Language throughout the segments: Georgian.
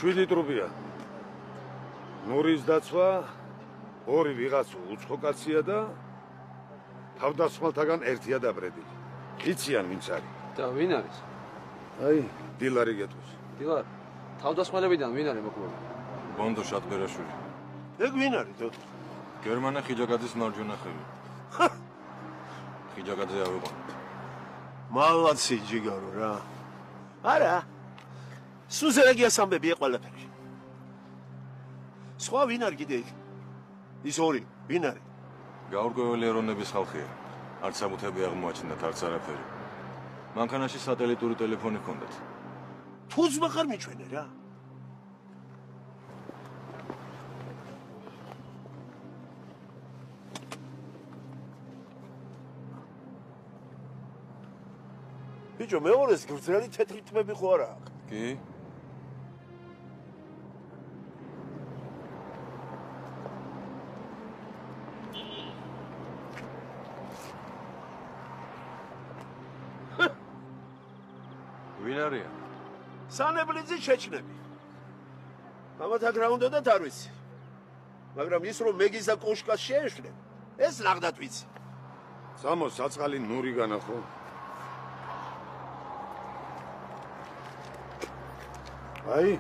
7 ტრუბია. ნურის დაცვა, 2 ვიღაცო უცხო კაცია და თავდასხმელთაგან ერთია დაბრედილი. იციან ვინც არის? და ვინ არის? აი, დილარი გეტყვის. დილარ, თავდასხმელებიდან ვინ არის მოკლედ? ბონდო შატბერაშვილი. ეგ ვინ არის დოქტორ? გერმანე ხიჯაკაძის მარჯვენა ხევი. ხიჯაკაძე ავიყვანეთ. მალაცი ჯიგარო რა. არა. სუზერაგიას ამბებია ყველაფერი. სხვა ვინ არის კიდე? ის ორი, ვინ არის? გაურკვეველი ეროვნების ხალხია. არც საბუთები აღმოაჩინათ, არც არაფერი. მანქანაში სატელიტური ტელეფონი ჰქონდათ. თუს მახარ მიჩვენე რა. ბიჭო, მეორეს გრძელი თეთრი თმები ხო არა აქვს? კი? ვინ არიან? სანებლიძის შეჩნები. ამათ აქ რა უნდათ არ ვიცი. მაგრამ ის რომ მეგის და კოშკას შეეშლენ, ეს ნახდათ ვიცი. სამო საწყალი ნური განახო. აი,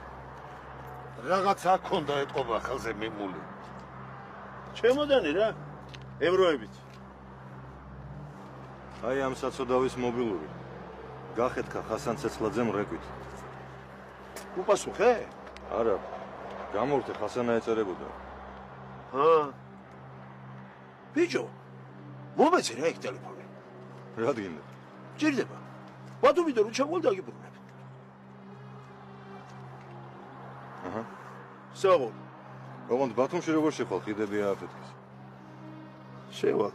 რაღაცა ქონდა ეთყობა ხელზე მიმული. ჩემოდანი რა, ევროებით. აი ამ საცოდავის მობილური. გახეთქა ხასან ცეცხლაძემ რეკვით. უპასუხე? არა. გამორთე ხასანა ეწერებოდა. ბიჭო, მომეცე რა ეგ ტელეფონი. რა დგინდა? ჭირდება. ბათუმიდან რომ ჩავალ დაგიბრუნებ. აჰა. საღოლ. ოღონდ ბათუმში როგორ შეხვალ ხიდები ააფეთქეს? შევალ.